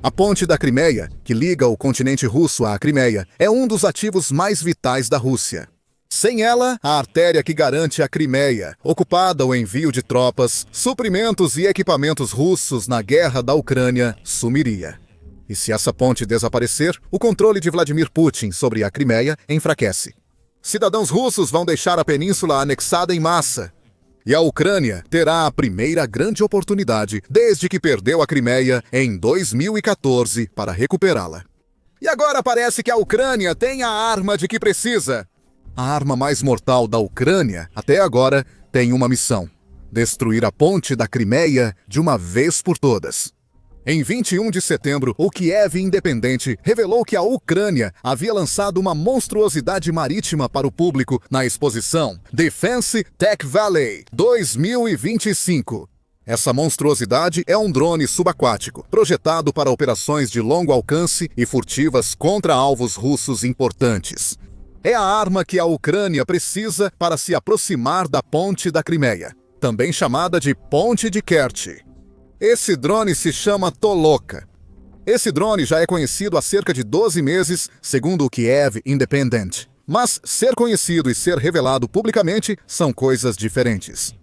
A ponte da Crimeia, que liga o continente russo à Crimeia, é um dos ativos mais vitais da Rússia. Sem ela, a artéria que garante a Crimeia, ocupada o envio de tropas, suprimentos e equipamentos russos na guerra da Ucrânia, sumiria. E se essa ponte desaparecer, o controle de Vladimir Putin sobre a Crimeia enfraquece. Cidadãos russos vão deixar a península anexada em massa. E a Ucrânia terá a primeira grande oportunidade desde que perdeu a Crimeia em 2014 para recuperá-la. E agora parece que a Ucrânia tem a arma de que precisa. A arma mais mortal da Ucrânia, até agora, tem uma missão: destruir a ponte da Crimeia de uma vez por todas. Em 21 de setembro, o Kiev Independente revelou que a Ucrânia havia lançado uma monstruosidade marítima para o público na exposição Defense Tech Valley 2025. Essa monstruosidade é um drone subaquático, projetado para operações de longo alcance e furtivas contra alvos russos importantes. É a arma que a Ucrânia precisa para se aproximar da ponte da Crimeia, também chamada de Ponte de Kerch. Esse drone se chama Toloka. Esse drone já é conhecido há cerca de 12 meses, segundo o Kiev Independent. Mas ser conhecido e ser revelado publicamente são coisas diferentes.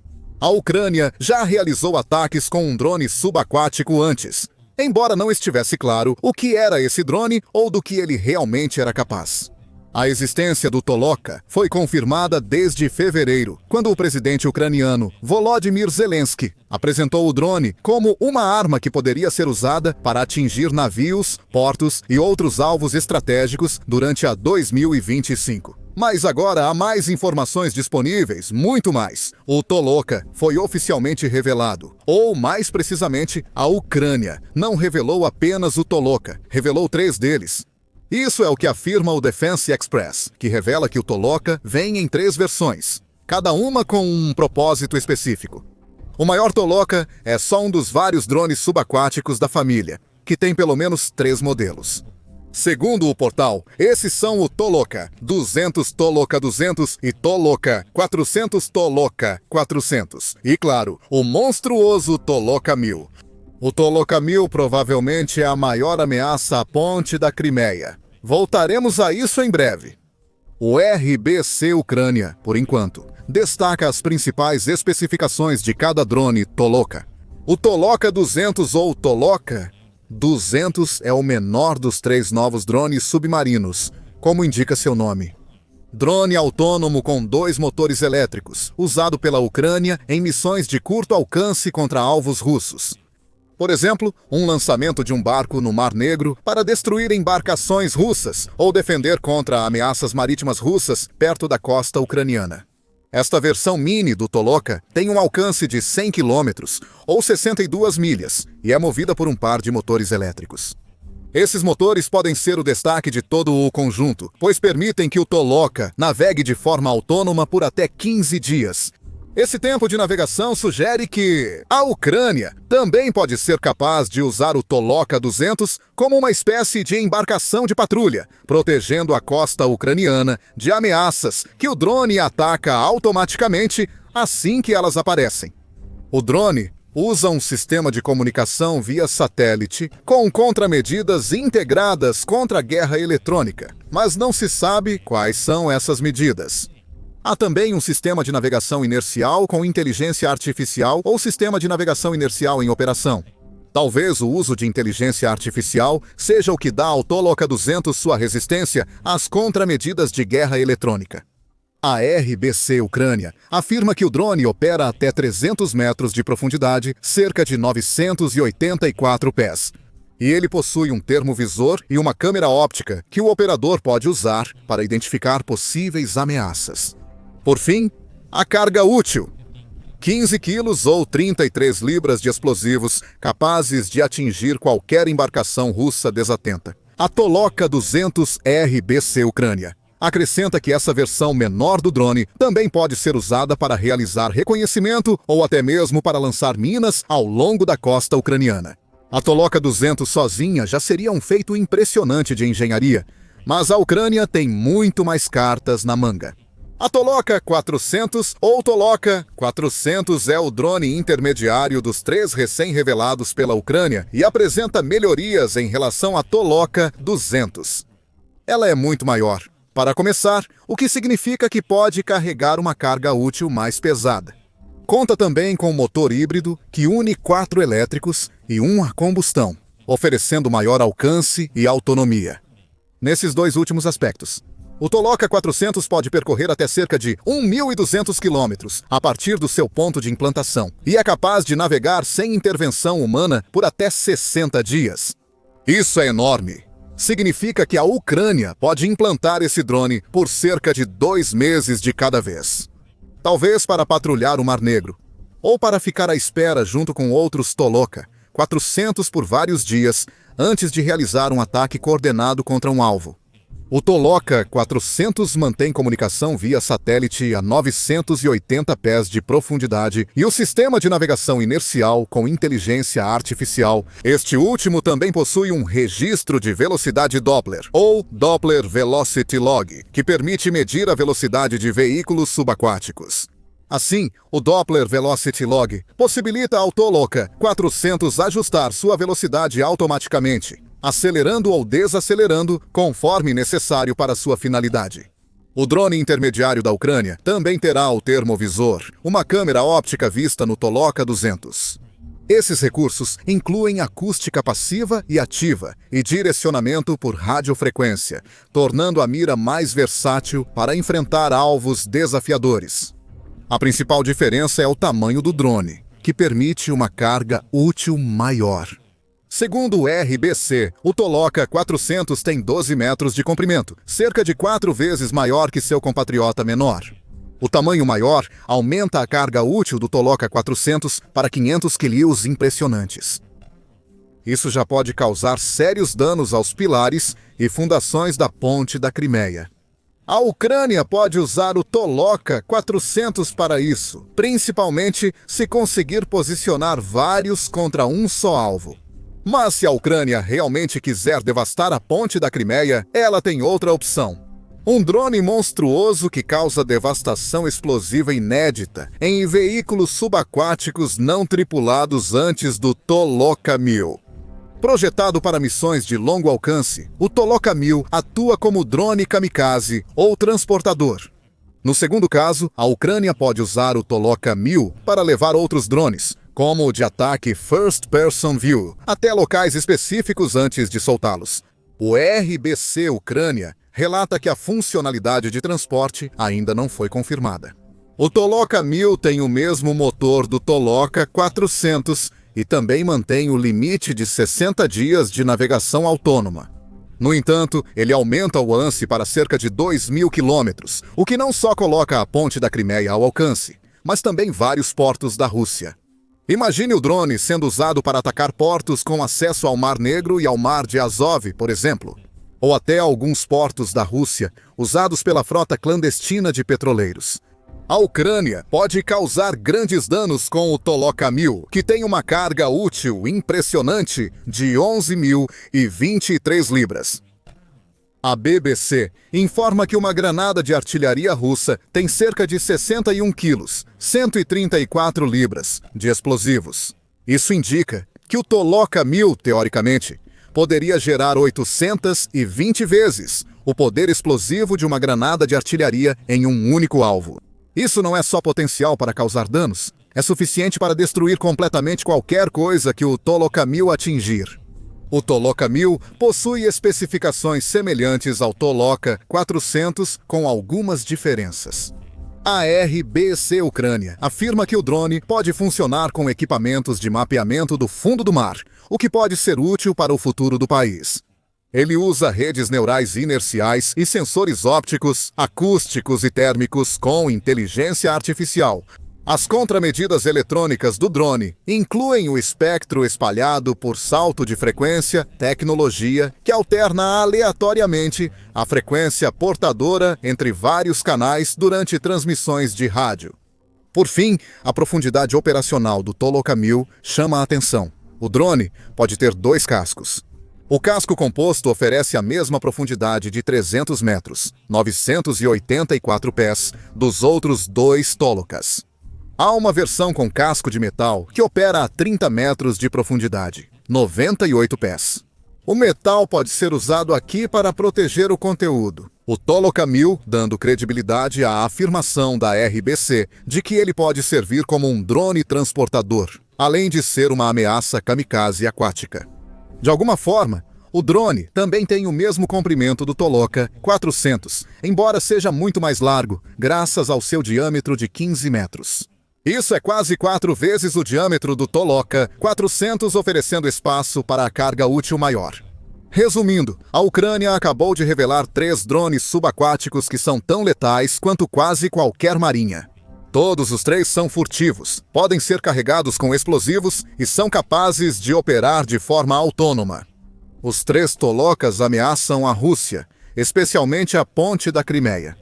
A Ucrânia já realizou ataques com um drone subaquático antes, embora não estivesse claro o que era esse drone ou do que ele realmente era capaz. A existência do Toloka foi confirmada desde fevereiro, quando o presidente ucraniano Volodymyr Zelensky apresentou o drone como uma arma que poderia ser usada para atingir navios, portos e outros alvos estratégicos durante a 2025. Mas agora há mais informações disponíveis, muito mais. O Toloka foi oficialmente revelado, ou mais precisamente, a Ucrânia não revelou apenas o Toloka, revelou 3 deles. Isso é o que afirma o Defense Express, que revela que o Toloka vem em 3 versões, cada uma com um propósito específico. O maior Toloka é só um dos vários drones subaquáticos da família, que tem pelo menos 3 modelos. Segundo o portal, esses são o Toloka 200, Toloka 200 e Toloka 400, Toloka 400. E claro, o monstruoso Toloka 1000. O Toloka 1000 provavelmente é a maior ameaça à ponte da Crimeia. Voltaremos a isso em breve. O RBC Ucrânia, por enquanto, destaca as principais especificações de cada drone Toloka. O Toloka 200 ou Toloka 200 é o menor dos 3 novos drones submarinos, como indica seu nome. Drone autônomo com 2 motores elétricos, usado pela Ucrânia em missões de curto alcance contra alvos russos. Por exemplo, um lançamento de um barco no Mar Negro para destruir embarcações russas ou defender contra ameaças marítimas russas perto da costa ucraniana. Esta versão mini do Toloka tem um alcance de 100 km ou 62 milhas e é movida por um par de motores elétricos. Esses motores podem ser o destaque de todo o conjunto, pois permitem que o Toloka navegue de forma autônoma por até 15 dias. Esse tempo de navegação sugere que a Ucrânia também pode ser capaz de usar o Toloka 200 como uma espécie de embarcação de patrulha, protegendo a costa ucraniana de ameaças que o drone ataca automaticamente assim que elas aparecem. O drone usa um sistema de comunicação via satélite com contramedidas integradas contra a guerra eletrônica, mas não se sabe quais são essas medidas. Há também um sistema de navegação inercial com inteligência artificial ou sistema de navegação inercial em operação. Talvez o uso de inteligência artificial seja o que dá ao Toloka 200 sua resistência às contramedidas de guerra eletrônica. A RBC Ucrânia afirma que o drone opera até 300 metros de profundidade, cerca de 984 pés. E ele possui um termovisor e uma câmera óptica que o operador pode usar para identificar possíveis ameaças. Por fim, a carga útil. 15 quilos ou 33 libras de explosivos capazes de atingir qualquer embarcação russa desatenta. A Toloka 200 RBC Ucrânia acrescenta que essa versão menor do drone também pode ser usada para realizar reconhecimento ou até mesmo para lançar minas ao longo da costa ucraniana. A Toloka 200 sozinha já seria um feito impressionante de engenharia, mas a Ucrânia tem muito mais cartas na manga. A Toloka 400 ou Toloka 400 é o drone intermediário dos 3 recém-revelados pela Ucrânia e apresenta melhorias em relação à Toloka 200. Ela é muito maior, para começar, o que significa que pode carregar uma carga útil mais pesada. Conta também com um motor híbrido que une 4 elétricos e 1 a combustão, oferecendo maior alcance e autonomia. Nesses 2 últimos aspectos, o Toloka 400 pode percorrer até cerca de 1.200 quilômetros a partir do seu ponto de implantação e é capaz de navegar sem intervenção humana por até 60 dias. Isso é enorme. Significa que a Ucrânia pode implantar esse drone por cerca de 2 meses de cada vez. Talvez para patrulhar o Mar Negro, ou para ficar à espera junto com outros Toloka 400 por vários dias antes de realizar um ataque coordenado contra um alvo. O Toloka 400 mantém comunicação via satélite a 980 pés de profundidade e o sistema de navegação inercial com inteligência artificial. Este último também possui um registro de velocidade Doppler, ou Doppler Velocity Log, que permite medir a velocidade de veículos subaquáticos. Assim, o Doppler Velocity Log possibilita ao Toloka 400 ajustar sua velocidade automaticamente, acelerando ou desacelerando conforme necessário para sua finalidade. O drone intermediário da Ucrânia também terá o termovisor, uma câmera óptica vista no Toloka 200. Esses recursos incluem acústica passiva e ativa e direcionamento por radiofrequência, tornando a mira mais versátil para enfrentar alvos desafiadores. A principal diferença é o tamanho do drone, que permite uma carga útil maior. Segundo o RBC, o Toloka 400 tem 12 metros de comprimento, cerca de 4 vezes maior que seu compatriota menor. O tamanho maior aumenta a carga útil do Toloka 400 para 500 quilos impressionantes. Isso já pode causar sérios danos aos pilares e fundações da ponte da Crimeia. A Ucrânia pode usar o Toloka 400 para isso, principalmente se conseguir posicionar vários contra um só alvo. Mas se a Ucrânia realmente quiser devastar a ponte da Crimeia, ela tem outra opção. Um drone monstruoso que causa devastação explosiva inédita em veículos subaquáticos não tripulados antes do Toloka 1000. Projetado para missões de longo alcance, o Toloka 1000 atua como drone kamikaze ou transportador. No segundo caso, a Ucrânia pode usar o Toloka 1000 para levar outros drones, como o de ataque First Person View, até locais específicos antes de soltá-los. O RBC Ucrânia relata que a funcionalidade de transporte ainda não foi confirmada. O Toloka 1000 tem o mesmo motor do Toloka 400 e também mantém o limite de 60 dias de navegação autônoma. No entanto, ele aumenta o alcance para cerca de 2.000 quilômetros, o que não só coloca a ponte da Crimeia ao alcance, mas também vários portos da Rússia. Imagine o drone sendo usado para atacar portos com acesso ao Mar Negro e ao Mar de Azov, por exemplo, ou até alguns portos da Rússia usados pela frota clandestina de petroleiros. A Ucrânia pode causar grandes danos com o Toloka 1000, que tem uma carga útil impressionante de 11.023 libras. A BBC informa que uma granada de artilharia russa tem cerca de 61 quilos, 134 libras, de explosivos. Isso indica que o Toloka 1000, teoricamente, poderia gerar 820 vezes o poder explosivo de uma granada de artilharia em um único alvo. Isso não é só potencial para causar danos, é suficiente para destruir completamente qualquer coisa que o Toloka 1000 atingir. O Toloka 1000 possui especificações semelhantes ao Toloka 400 com algumas diferenças. A RBC Ucrânia afirma que o drone pode funcionar com equipamentos de mapeamento do fundo do mar, o que pode ser útil para o futuro do país. Ele usa redes neurais inerciais e sensores ópticos, acústicos e térmicos com inteligência artificial. As contramedidas eletrônicas do drone incluem o espectro espalhado por salto de frequência, tecnologia que alterna aleatoriamente a frequência portadora entre vários canais durante transmissões de rádio. Por fim, a profundidade operacional do Toloka 1000 chama a atenção. O drone pode ter 2 cascos. O casco composto oferece a mesma profundidade de 300 metros, 984 pés, dos outros dois Tolocas. Há uma versão com casco de metal que opera a 30 metros de profundidade, 98 pés. O metal pode ser usado aqui para proteger o conteúdo. O Toloka 1000 dando credibilidade à afirmação da RBC de que ele pode servir como um drone transportador, além de ser uma ameaça kamikaze aquática. De alguma forma, o drone também tem o mesmo comprimento do Toloka 400, embora seja muito mais largo, graças ao seu diâmetro de 15 metros. Isso é quase 4 vezes o diâmetro do Toloka 400, oferecendo espaço para a carga útil maior. Resumindo, a Ucrânia acabou de revelar 3 drones subaquáticos que são tão letais quanto quase qualquer marinha. Todos os 3 são furtivos, podem ser carregados com explosivos e são capazes de operar de forma autônoma. Os 3 Tolokas ameaçam a Rússia, especialmente a ponte da Crimeia.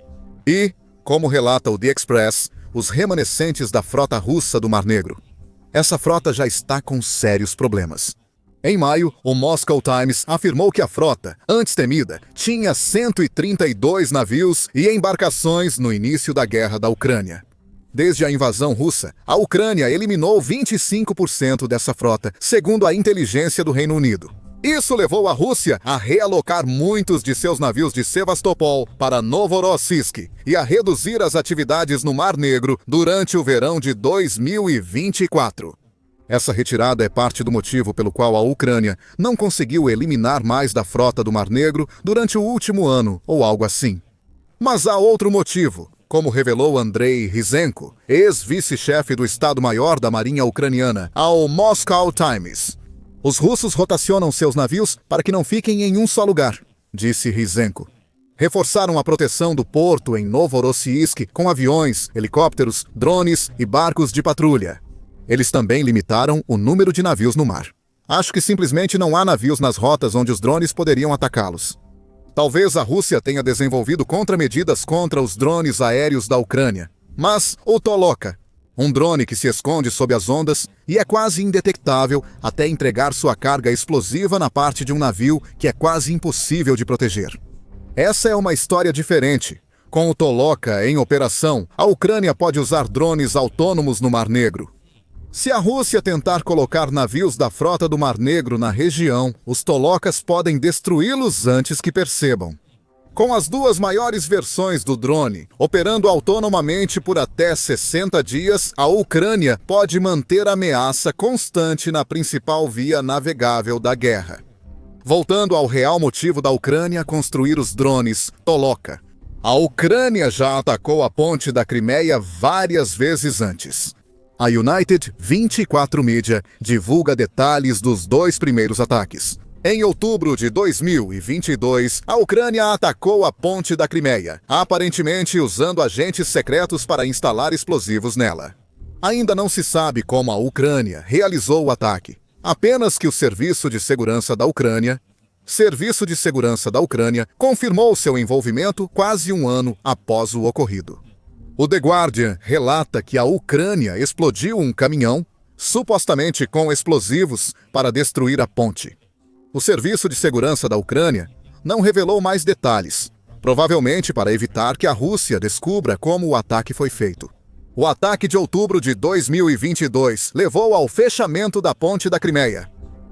E, como relata o The Express, os remanescentes da frota russa do Mar Negro. Essa frota já está com sérios problemas. Em maio, o Moscow Times afirmou que a frota, antes temida, tinha 132 navios e embarcações no início da guerra da Ucrânia. Desde a invasão russa, a Ucrânia eliminou 25% dessa frota, segundo a inteligência do Reino Unido. Isso levou a Rússia a realocar muitos de seus navios de Sevastopol para Novorossiysk e a reduzir as atividades no Mar Negro durante o verão de 2024. Essa retirada é parte do motivo pelo qual a Ucrânia não conseguiu eliminar mais da frota do Mar Negro durante o último ano, ou algo assim. Mas há outro motivo, como revelou Andrei Ryzhenko, ex-vice-chefe do Estado-Maior da Marinha Ucraniana, ao Moscow Times. Os russos rotacionam seus navios para que não fiquem em um só lugar, disse Ryzhenko. Reforçaram a proteção do porto em Novorossiysk com aviões, helicópteros, drones e barcos de patrulha. Eles também limitaram o número de navios no mar. Acho que simplesmente não há navios nas rotas onde os drones poderiam atacá-los. Talvez a Rússia tenha desenvolvido contramedidas contra os drones aéreos da Ucrânia. Mas o Toloka, um drone que se esconde sob as ondas e é quase indetectável até entregar sua carga explosiva na parte de um navio que é quase impossível de proteger. Essa é uma história diferente. Com o Toloka em operação, a Ucrânia pode usar drones autônomos no Mar Negro. Se a Rússia tentar colocar navios da frota do Mar Negro na região, os Tolokas podem destruí-los antes que percebam. Com as 2 maiores versões do drone, operando autonomamente por até 60 dias, a Ucrânia pode manter ameaça constante na principal via navegável da guerra. Voltando ao real motivo da Ucrânia construir os drones Toloka. A Ucrânia já atacou a ponte da Crimeia várias vezes antes. A United 24 Media divulga detalhes dos 2 primeiros ataques. Em outubro de 2022, a Ucrânia atacou a ponte da Crimeia, aparentemente usando agentes secretos para instalar explosivos nela. Ainda não se sabe como a Ucrânia realizou o ataque, apenas que o Serviço de Segurança da Ucrânia confirmou seu envolvimento quase um ano após o ocorrido. O The Guardian relata que a Ucrânia explodiu um caminhão, supostamente com explosivos, para destruir a ponte. O Serviço de Segurança da Ucrânia não revelou mais detalhes, provavelmente para evitar que a Rússia descubra como o ataque foi feito. O ataque de outubro de 2022 levou ao fechamento da ponte da Crimeia.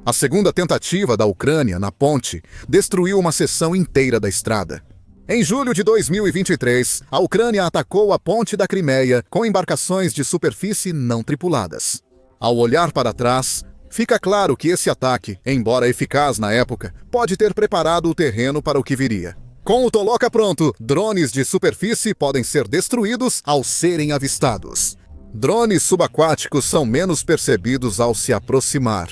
A segunda tentativa da Ucrânia na ponte destruiu uma seção inteira da estrada. Em julho de 2023, a Ucrânia atacou a ponte da Crimeia com embarcações de superfície não tripuladas. Ao olhar para trás, fica claro que esse ataque, embora eficaz na época, pode ter preparado o terreno para o que viria. Com o Toloka pronto, drones de superfície podem ser destruídos ao serem avistados. Drones subaquáticos são menos percebidos ao se aproximar.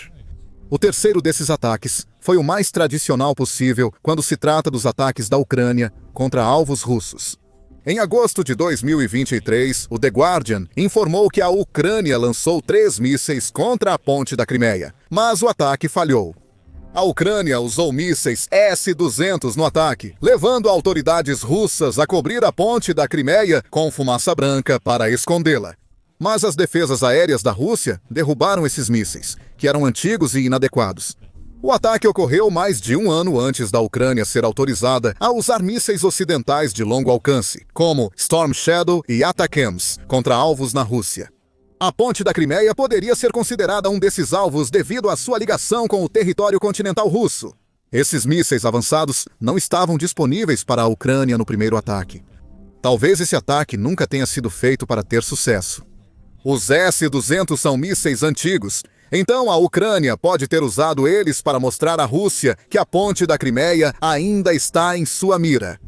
O terceiro desses ataques foi o mais tradicional possível quando se trata dos ataques da Ucrânia contra alvos russos. Em agosto de 2023, o The Guardian informou que a Ucrânia lançou 3 mísseis contra a ponte da Crimeia, mas o ataque falhou. A Ucrânia usou mísseis S-200 no ataque, levando autoridades russas a cobrir a ponte da Crimeia com fumaça branca para escondê-la. Mas as defesas aéreas da Rússia derrubaram esses mísseis, que eram antigos e inadequados. O ataque ocorreu mais de um ano antes da Ucrânia ser autorizada a usar mísseis ocidentais de longo alcance, como Storm Shadow e ATACMS, contra alvos na Rússia. A ponte da Crimeia poderia ser considerada um desses alvos devido à sua ligação com o território continental russo. Esses mísseis avançados não estavam disponíveis para a Ucrânia no primeiro ataque. Talvez esse ataque nunca tenha sido feito para ter sucesso. Os S-200 são mísseis antigos, então a Ucrânia pode ter usado eles para mostrar à Rússia que a ponte da Crimeia ainda está em sua mira.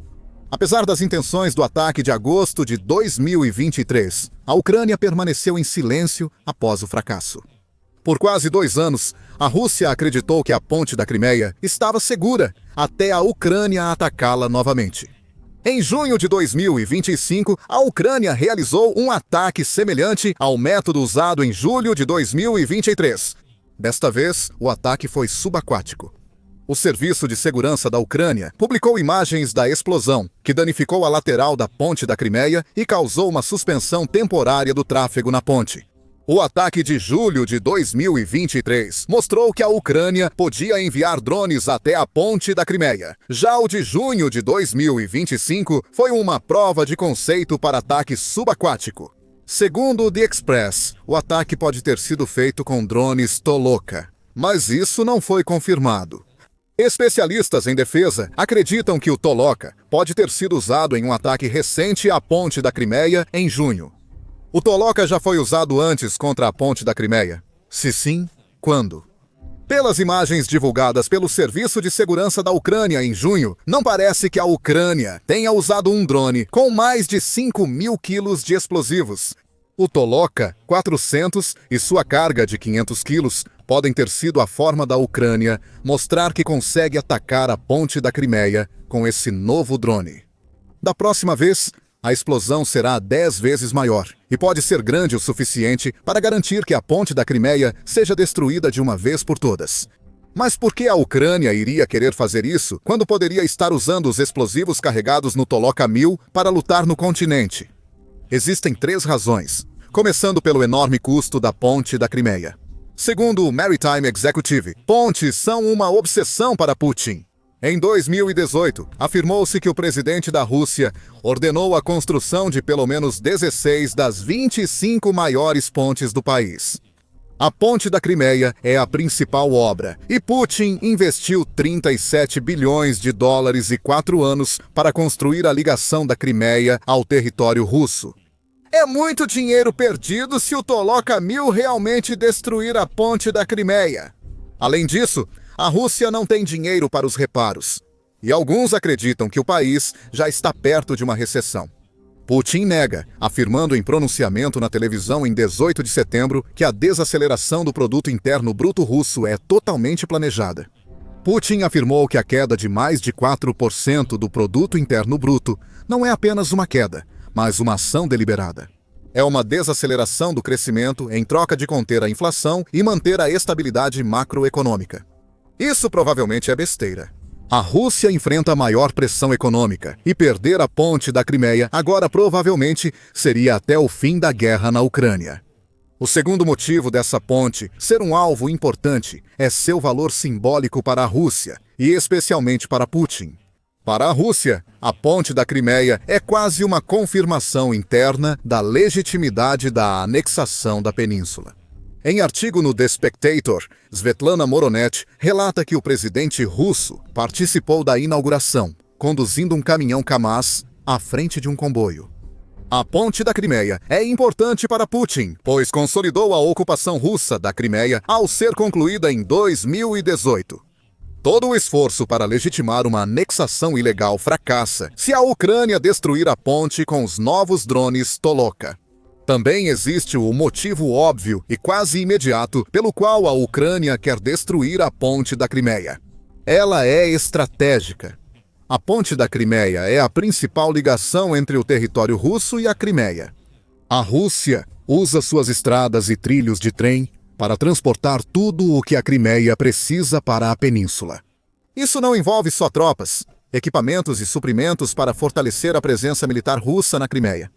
Apesar das intenções do ataque de agosto de 2023, a Ucrânia permaneceu em silêncio após o fracasso. Por quase 2 anos, a Rússia acreditou que a ponte da Crimeia estava segura até a Ucrânia atacá-la novamente. Em junho de 2025, a Ucrânia realizou um ataque semelhante ao método usado em julho de 2023. Desta vez, o ataque foi subaquático. O Serviço de Segurança da Ucrânia publicou imagens da explosão, que danificou a lateral da ponte da Crimeia e causou uma suspensão temporária do tráfego na ponte. O ataque de julho de 2023 mostrou que a Ucrânia podia enviar drones até a ponte da Crimeia. Já o de junho de 2025 foi uma prova de conceito para ataque subaquático. Segundo o The Express, o ataque pode ter sido feito com drones Toloka, mas isso não foi confirmado. Especialistas em defesa acreditam que o Toloka pode ter sido usado em um ataque recente à ponte da Crimeia em junho. O Toloka já foi usado antes contra a ponte da Crimeia? Se sim, quando? Pelas imagens divulgadas pelo Serviço de Segurança da Ucrânia em junho, não parece que a Ucrânia tenha usado um drone com mais de 5.000 quilos de explosivos. O Toloka 400 e sua carga de 500 quilos podem ter sido a forma da Ucrânia mostrar que consegue atacar a ponte da Crimeia com esse novo drone. Da próxima vez, a explosão será 10 vezes maior e pode ser grande o suficiente para garantir que a ponte da Crimeia seja destruída de uma vez por todas. Mas por que a Ucrânia iria querer fazer isso quando poderia estar usando os explosivos carregados no Toloka 1000 para lutar no continente? Existem 3 razões, começando pelo enorme custo da ponte da Crimeia. Segundo o Maritime Executive, pontes são uma obsessão para Putin. Em 2018, afirmou-se que o presidente da Rússia ordenou a construção de pelo menos 16 das 25 maiores pontes do país. A ponte da Crimeia é a principal obra, e Putin investiu 37 bilhões de dólares e 4 anos para construir a ligação da Crimeia ao território russo. É muito dinheiro perdido se o Toloka 1000 realmente destruir a ponte da Crimeia. Além disso, a Rússia não tem dinheiro para os reparos, e alguns acreditam que o país já está perto de uma recessão. Putin nega, afirmando em pronunciamento na televisão em 18 de setembro que a desaceleração do produto interno bruto russo é totalmente planejada. Putin afirmou que a queda de mais de 4% do produto interno bruto não é apenas uma queda, mas uma ação deliberada. É uma desaceleração do crescimento em troca de conter a inflação e manter a estabilidade macroeconômica. Isso provavelmente é besteira. A Rússia enfrenta a maior pressão econômica e perder a ponte da Crimeia agora provavelmente seria até o fim da guerra na Ucrânia. O segundo motivo dessa ponte ser um alvo importante é seu valor simbólico para a Rússia e especialmente para Putin. Para a Rússia, a ponte da Crimeia é quase uma confirmação interna da legitimidade da anexação da península. Em artigo no The Spectator, Svetlana Moronet relata que o presidente russo participou da inauguração, conduzindo um caminhão Kamaz à frente de um comboio. A ponte da Crimeia é importante para Putin, pois consolidou a ocupação russa da Crimeia ao ser concluída em 2018. Todo o esforço para legitimar uma anexação ilegal fracassa se a Ucrânia destruir a ponte com os novos drones Toloka. Também existe o motivo óbvio e quase imediato pelo qual a Ucrânia quer destruir a ponte da Crimeia. Ela é estratégica. A ponte da Crimeia é a principal ligação entre o território russo e a Crimeia. A Rússia usa suas estradas e trilhos de trem para transportar tudo o que a Crimeia precisa para a península. Isso não envolve só tropas, equipamentos e suprimentos para fortalecer a presença militar russa na Crimeia.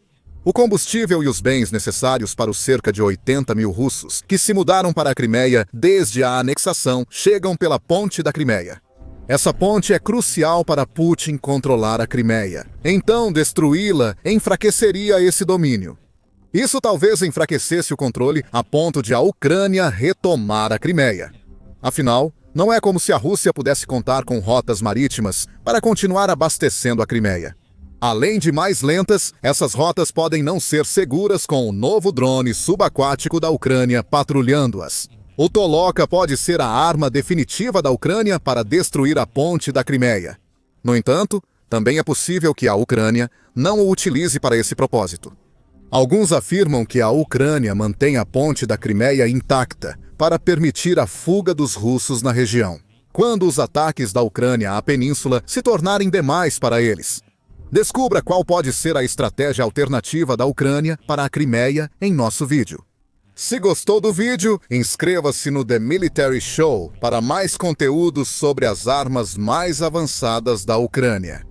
O combustível e os bens necessários para os cerca de 80 mil russos que se mudaram para a Crimeia desde a anexação chegam pela Ponte da Crimeia. Essa ponte é crucial para Putin controlar a Crimeia. Então, destruí-la enfraqueceria esse domínio. Isso talvez enfraquecesse o controle a ponto de a Ucrânia retomar a Crimeia. Afinal, não é como se a Rússia pudesse contar com rotas marítimas para continuar abastecendo a Crimeia. Além de mais lentas, essas rotas podem não ser seguras com o novo drone subaquático da Ucrânia patrulhando-as. O Toloka pode ser a arma definitiva da Ucrânia para destruir a ponte da Crimeia. No entanto, também é possível que a Ucrânia não o utilize para esse propósito. Alguns afirmam que a Ucrânia mantém a ponte da Crimeia intacta para permitir a fuga dos russos na região, quando os ataques da Ucrânia à península se tornarem demais para eles. Descubra qual pode ser a estratégia alternativa da Ucrânia para a Crimeia em nosso vídeo. Se gostou do vídeo, inscreva-se no The Military Show para mais conteúdos sobre as armas mais avançadas da Ucrânia.